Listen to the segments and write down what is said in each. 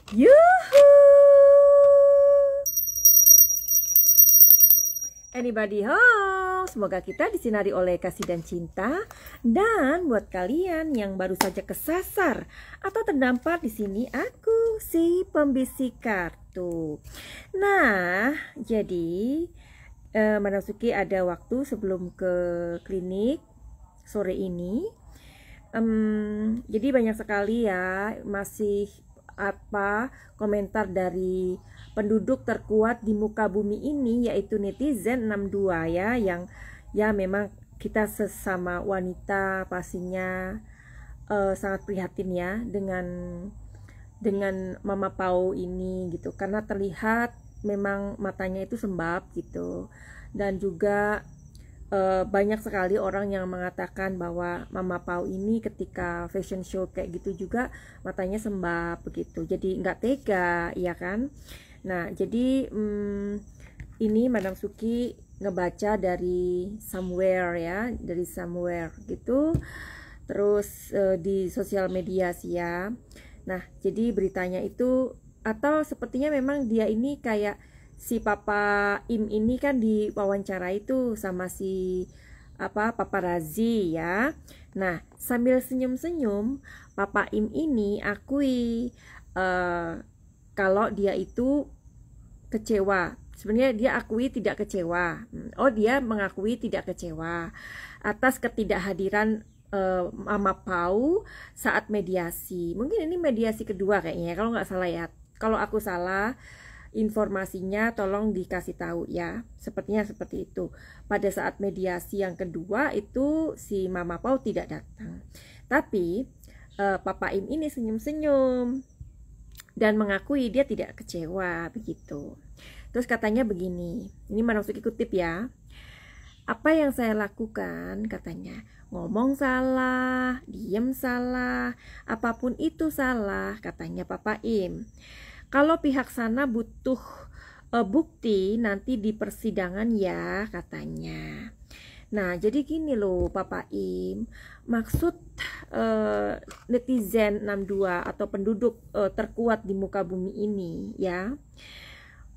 Yuhu! Anybody home? Semoga kita disinari oleh kasih dan cinta. Dan buat kalian yang baru saja kesasar atau terdampar di sini, aku si pembisik kartu. Nah, jadi Madam Suki ada waktu sebelum ke klinik sore ini. Jadi banyak sekali ya masih komentar dari penduduk terkuat di muka bumi ini, yaitu netizen 62 ya, yang ya memang kita sesama wanita pastinya sangat prihatin ya dengan Mama Pau ini gitu, karena terlihat memang matanya itu sembab gitu, dan juga banyak sekali orang yang mengatakan bahwa Mama Pau ini ketika fashion show kayak gitu juga matanya sembab begitu, jadi nggak tega ya kan. Nah jadi ini Madam Suki ngebaca dari somewhere ya, dari somewhere gitu, terus di sosial media sih ya. Nah jadi beritanya itu, atau sepertinya memang dia ini kayak si Papa Im ini kan diwawancara itu sama si paparazi ya. Nah sambil senyum-senyum Papa Im ini akui kalau dia itu kecewa. Sebenarnya dia akui tidak kecewa. Dia mengakui tidak kecewa atas ketidakhadiran Mama Pau saat mediasi. Mungkin ini mediasi kedua kayaknya ya, kalau nggak salah ya. Kalau aku salah informasinya tolong dikasih tahu ya. Sepertinya seperti itu. Pada saat mediasi yang kedua itu si Mama Pau tidak datang. Tapi Papa Im ini senyum-senyum dan mengakui dia tidak kecewa begitu. Terus katanya begini, ini Madam Suki kutip ya. Apa yang saya lakukan, katanya, ngomong salah, diem salah, apapun itu salah, katanya Papa Im. Kalau pihak sana butuh bukti nanti di persidangan ya, katanya. Nah jadi gini loh Papa Im, maksud netizen 62 atau penduduk terkuat di muka bumi ini ya,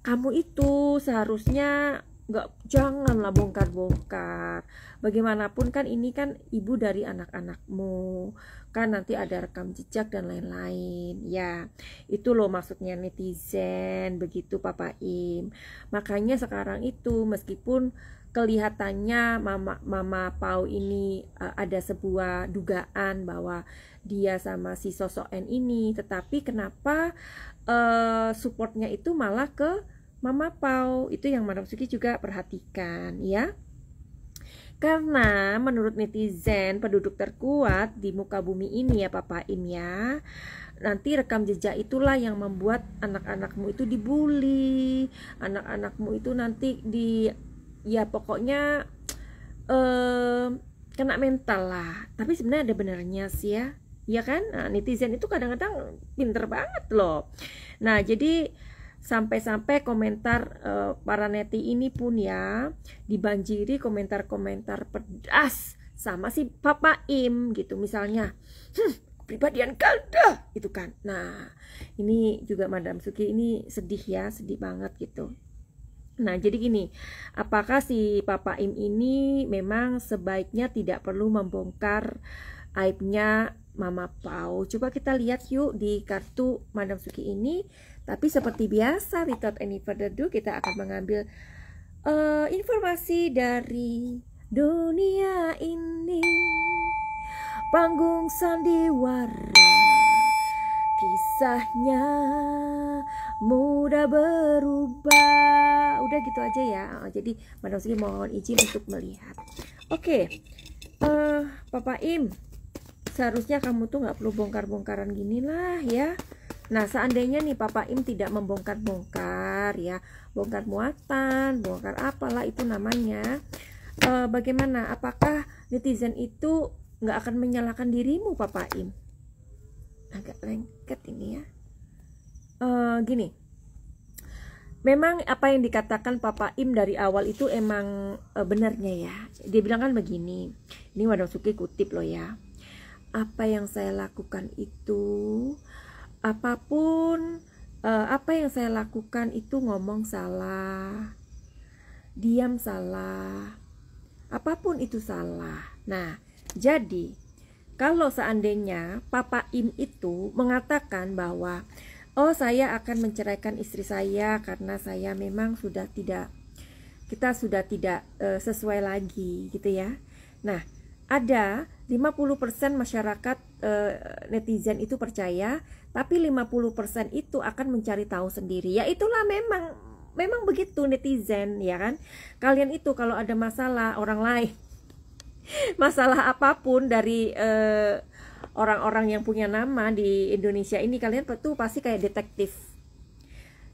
kamu itu seharusnya janganlah bongkar-bongkar. Bagaimanapun kan ini kan ibu dari anak-anakmu, kan nanti ada rekam jejak dan lain-lain ya. Itu loh maksudnya netizen begitu Papa Im. Makanya sekarang itu meskipun kelihatannya Mama Pau ini ada sebuah dugaan bahwa dia sama si sosok N ini, tetapi kenapa supportnya itu malah ke Mama Pau? Itu yang Madam Suki juga perhatikan ya. Karena menurut netizen penduduk terkuat di muka bumi ini ya Papa Im ya, nanti rekam jejak itulah yang membuat anak-anakmu itu dibully, anak-anakmu itu nanti ya pokoknya kena mental lah. Tapi sebenarnya ada benarnya sih ya, ya kan? Nah, netizen itu kadang-kadang pinter banget loh. Nah jadi sampai-sampai komentar para neti ini pun ya dibanjiri komentar-komentar pedas sama si Papa Im gitu, misalnya pribadian ganda itu kan. Nah ini juga Madam Suki ini sedih ya, sedih banget gitu. Nah jadi gini, apakah si Papa Im ini memang sebaiknya tidak perlu membongkar aibnya Mama Pau? Coba kita lihat yuk di kartu Madam Suki ini. Tapi seperti biasa, without any further ado, kita akan mengambil informasi dari dunia ini. Panggung sandiwara, kisahnya mudah berubah. Udah gitu aja ya. Jadi Madam Suki mohon izin untuk melihat. Oke, Papa Im, seharusnya kamu tuh nggak perlu bongkar-bongkaran gini lah ya. Nah seandainya nih Papa Im tidak membongkar-bongkar ya, bongkar muatan, bongkar apalah itu namanya, bagaimana? Apakah netizen itu nggak akan menyalahkan dirimu Papa Im? Agak lengket ini ya. Gini, memang apa yang dikatakan Papa Im dari awal itu emang benarnya ya. Dia bilang kan begini, ini Madam Suki kutip loh ya. Apa yang saya lakukan itu, apapun apa yang saya lakukan itu ngomong salah, diam salah, apapun itu salah. Nah, jadi kalau seandainya Papa Im itu mengatakan bahwa oh saya akan menceraikan istri saya karena saya memang kita sudah tidak sesuai lagi gitu ya. Nah, ada 50% masyarakat netizen itu percaya, tapi 50% itu akan mencari tahu sendiri. Ya itulah memang begitu netizen ya kan. Kalian itu kalau ada masalah orang lain masalah apapun dari orang-orang yang punya nama di Indonesia ini, kalian tuh pasti kayak detektif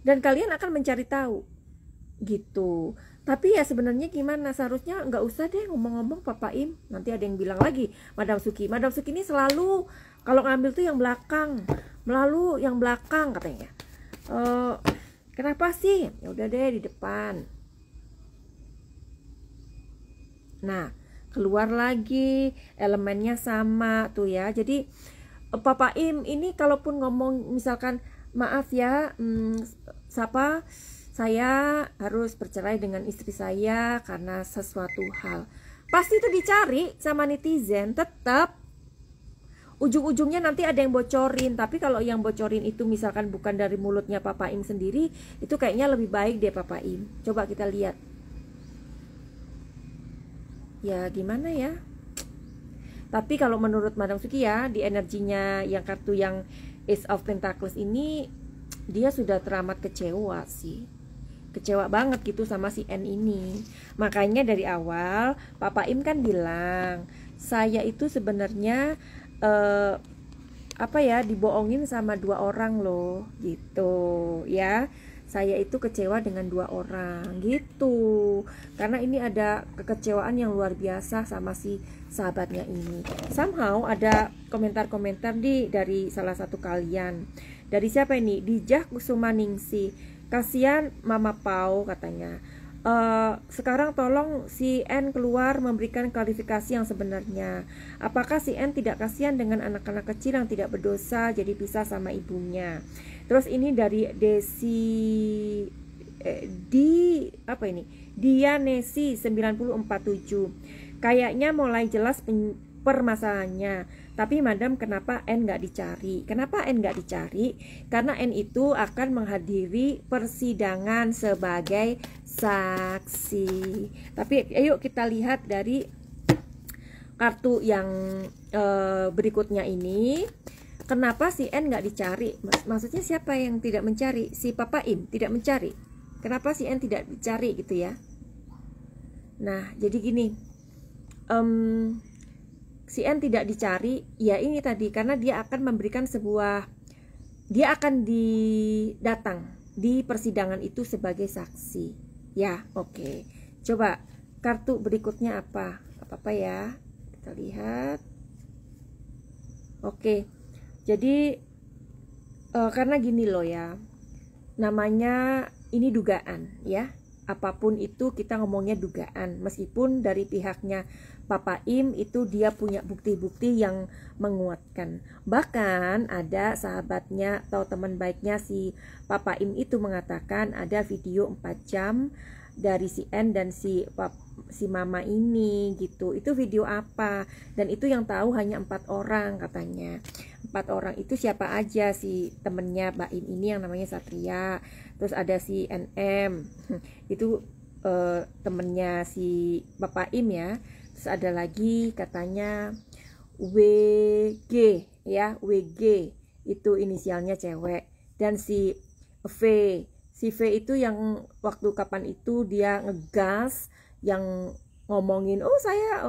dan kalian akan mencari tahu gitu. Tapi ya sebenarnya gimana, seharusnya nggak usah deh ngomong-ngomong Papa Im. Nanti ada yang bilang lagi Madam Suki ini selalu kalau ngambil tuh yang belakang katanya. Kenapa sih? Ya udah deh di depan. Nah, keluar lagi elemennya sama tuh ya. Jadi Papa Im ini kalaupun ngomong misalkan maaf ya, saya harus bercerai dengan istri saya karena sesuatu hal, pasti itu dicari sama netizen. Tetap ujung-ujungnya nanti ada yang bocorin. Tapi kalau yang bocorin itu misalkan bukan dari mulutnya Papa Im sendiri, itu kayaknya lebih baik deh Papa Im. Coba kita lihat. Ya gimana ya. Tapi kalau menurut Madam Suki ya, di energinya yang kartu yang Ace of Pentacles ini, dia sudah teramat kecewa sih. Kecewa banget gitu sama si N ini. Makanya dari awal Papa Im kan bilang, saya itu sebenarnya dibohongin sama 2 orang loh gitu ya. Saya itu kecewa dengan 2 orang gitu. Karena ini ada kekecewaan yang luar biasa sama si sahabatnya ini. Somehow ada komentar-komentar dari salah satu kalian. Dari siapa ini? Dijah Kusumaningsi. Kasihan Mama Pau katanya. Sekarang tolong si N keluar memberikan klarifikasi yang sebenarnya. Apakah si N tidak kasihan dengan anak-anak kecil yang tidak berdosa jadi pisah sama ibunya? Terus ini dari Dianesi 9047. Kayaknya mulai jelas permasalahannya. Tapi Madam, kenapa N nggak dicari? Kenapa N nggak dicari? Karena N itu akan menghadiri persidangan sebagai saksi. Tapi ayo kita lihat dari kartu yang berikutnya ini. Kenapa si N nggak dicari? Maksudnya siapa yang tidak mencari? Si Papa Im tidak mencari. Kenapa si N tidak dicari gitu ya? Nah, jadi gini. Si N tidak dicari, ya ini tadi, karena dia akan memberikan dia akan datang di persidangan itu sebagai saksi. Ya, oke. Coba kartu berikutnya apa? Apa ya? Kita lihat. Oke. Jadi karena gini loh ya. Namanya ini dugaan ya. Apapun itu kita ngomongnya dugaan. Meskipun dari pihaknya Papa Im itu dia punya bukti-bukti yang menguatkan. Bahkan ada sahabatnya atau teman baiknya si Papa Im itu mengatakan ada video 4 jam dari si N dan si mama ini gitu. Itu video apa? Dan itu yang tahu hanya 4 orang katanya. 4 orang itu siapa aja? Si temennya Mbak Im ini yang namanya Satria. Terus ada si NM. Itu temennya si Bapak Im ya. Terus ada lagi katanya WG ya, WG itu inisialnya cewek. Dan si V itu yang waktu kapan itu dia ngegas, yang ngomongin saya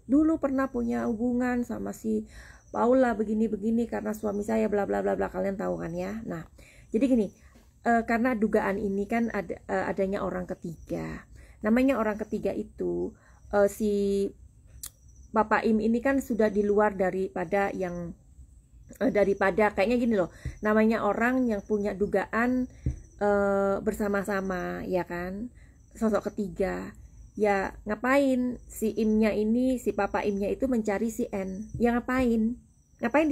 dulu pernah punya hubungan sama si Paula begini-begini karena suami saya bla bla bla bla, kalian tahu kan ya. Nah, jadi gini, karena dugaan ini kan adanya orang ketiga. Namanya orang ketiga itu si Papa Im ini kan sudah di luar daripada kayaknya gini loh. Namanya orang yang punya dugaan bersama-sama ya kan, sosok ketiga. Ya ngapain si Imnya ini, si Papa Imnya itu mencari si N? Ya ngapain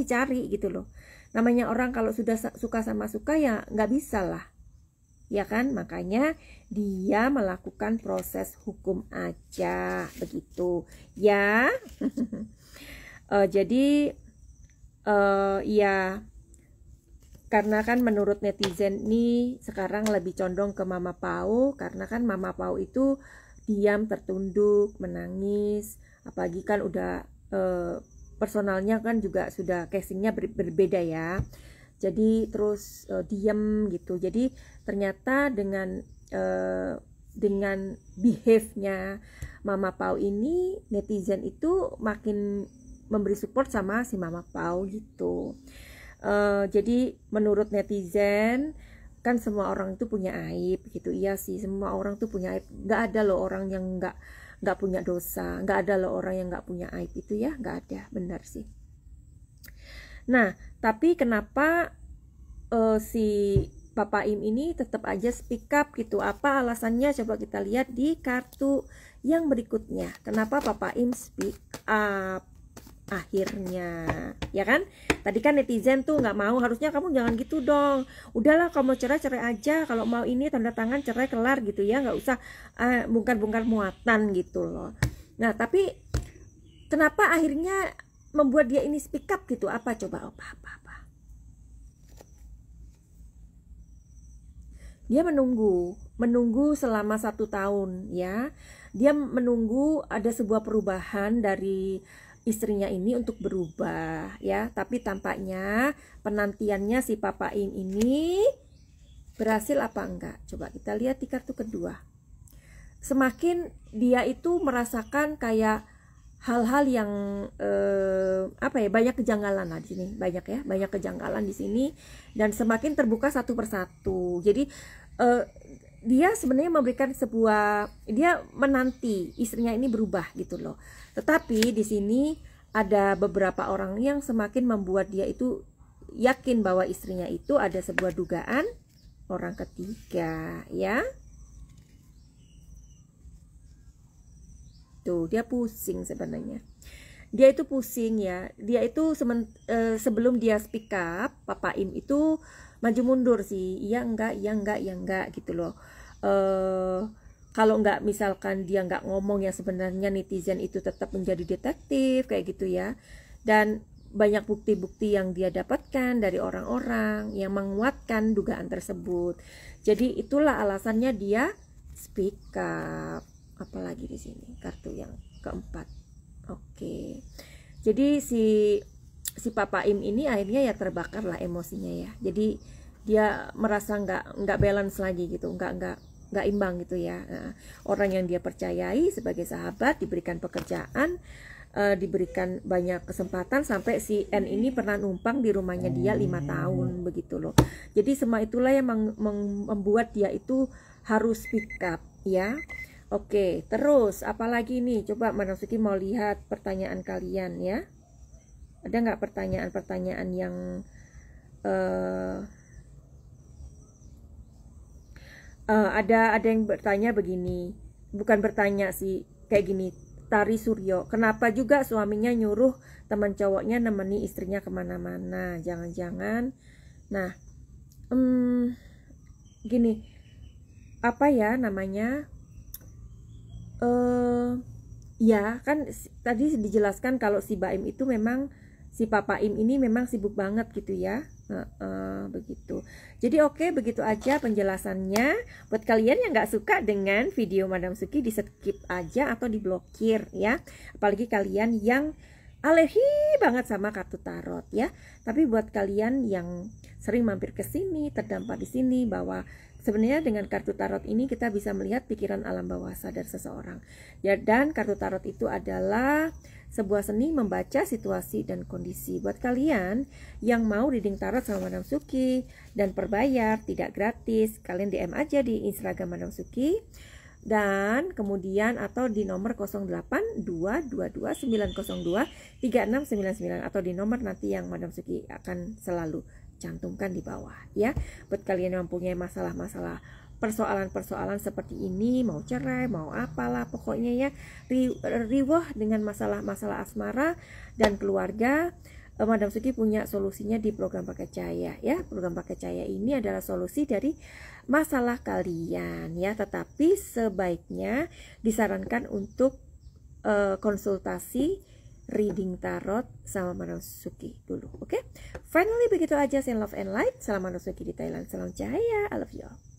dicari gitu loh. Namanya orang kalau sudah suka sama suka ya nggak bisa lah, ya kan? Makanya dia melakukan proses hukum aja begitu ya. Jadi ya karena kan menurut netizen nih sekarang lebih condong ke Mama Pau, karena kan Mama Pau itu diam, tertunduk, menangis, apalagi kan udah personalnya kan juga sudah casingnya berbeda ya. Jadi terus diam gitu. Jadi ternyata dengan behave-nya Mama Pau ini, netizen itu makin memberi support sama si Mama Pau gitu. Jadi menurut netizen kan semua orang itu punya aib gitu. Iya sih, semua orang tuh punya aib. Nggak ada loh orang yang nggak punya dosa. Nggak ada loh orang yang nggak punya aib itu ya. Nggak ada, benar sih. Nah, tapi kenapa si Papa Im ini tetap aja speak up gitu? Apa alasannya? Coba kita lihat di kartu yang berikutnya. Kenapa Papa Im speak up akhirnya, ya kan? Tadi kan netizen tuh nggak mau, harusnya kamu jangan gitu dong, udahlah kalau mau cerai cerai aja, kalau mau ini tanda tangan cerai kelar gitu ya, nggak usah bongkar-bongkar muatan gitu loh. Nah tapi kenapa akhirnya membuat dia ini speak up gitu? Apa coba? Apa dia menunggu selama 1 tahun ya. Dia menunggu ada sebuah perubahan dari istrinya ini untuk berubah ya, tapi tampaknya penantiannya si Papa Im ini berhasil apa enggak? Coba kita lihat di kartu kedua. Semakin dia itu merasakan kayak hal-hal yang banyak kejanggalan lah di sini, banyak kejanggalan di sini, dan semakin terbuka satu persatu. Jadi dia sebenarnya memberikan dia menanti istrinya ini berubah gitu loh. Tetapi di sini ada beberapa orang yang semakin membuat dia itu yakin bahwa istrinya itu ada sebuah dugaan orang ketiga ya. Tuh, dia pusing sebenarnya. Dia itu pusing ya. Dia itu sebelum dia speak up, Papa Im itu maju mundur sih. Iya enggak gitu loh. Kalau nggak misalkan dia nggak ngomong yang sebenarnya netizen itu tetap menjadi detektif kayak gitu ya. Dan banyak bukti-bukti yang dia dapatkan dari orang-orang yang menguatkan dugaan tersebut. Jadi itulah alasannya dia speak up. Apalagi di sini kartu yang keempat. Oke. Jadi si Papa Im ini akhirnya ya terbakar lah emosinya ya. Jadi dia merasa nggak balance lagi gitu, nggak imbang gitu ya. Nah, orang yang dia percayai sebagai sahabat diberikan pekerjaan, diberikan banyak kesempatan, sampai si N ini pernah numpang di rumahnya dia 5 tahun begitu loh. Jadi semua itulah yang membuat dia itu harus speak up ya. Oke, terus apalagi nih? Coba Madam Suki mau lihat pertanyaan kalian ya. Ada nggak pertanyaan-pertanyaan yang ada yang bertanya begini, bukan bertanya sih, kayak gini. Tari Suryo, kenapa juga suaminya nyuruh teman cowoknya nemeni istrinya kemana-mana? Jangan-jangan, nah, gini, apa ya namanya? Ya kan tadi dijelaskan kalau si Baim itu memang, si Papa Im ini memang sibuk banget gitu ya. Begitu. Jadi oke, begitu aja penjelasannya. Buat kalian yang nggak suka dengan video Madam Suki, di skip aja atau diblokir ya. Apalagi kalian yang alergi banget sama kartu tarot ya. Tapi buat kalian yang sering mampir ke sini, terdampar di sini, bahwa sebenarnya dengan kartu tarot ini kita bisa melihat pikiran alam bawah sadar seseorang. Ya, dan kartu tarot itu adalah sebuah seni membaca situasi dan kondisi. Buat kalian yang mau reading tarot sama Madam Suki dan berbayar, tidak gratis, kalian DM aja di Instagram Madam Suki, dan kemudian atau di nomor 082229023699 atau di nomor nanti yang Madam Suki akan selalu cantumkan di bawah ya. Buat kalian yang mempunyai masalah-masalah, persoalan-persoalan seperti ini, mau cerai, mau apalah pokoknya ya, riwah dengan masalah-masalah asmara dan keluarga, Madam Suki punya solusinya di program Paket Cahaya ya. Program Paket Cahaya ini adalah solusi dari masalah kalian ya, tetapi sebaiknya disarankan untuk konsultasi reading tarot sama Madam Suki dulu. Oke? Finally begitu aja, send love and light. Salam Madam Suki di Thailand, salam cahaya, I love you all.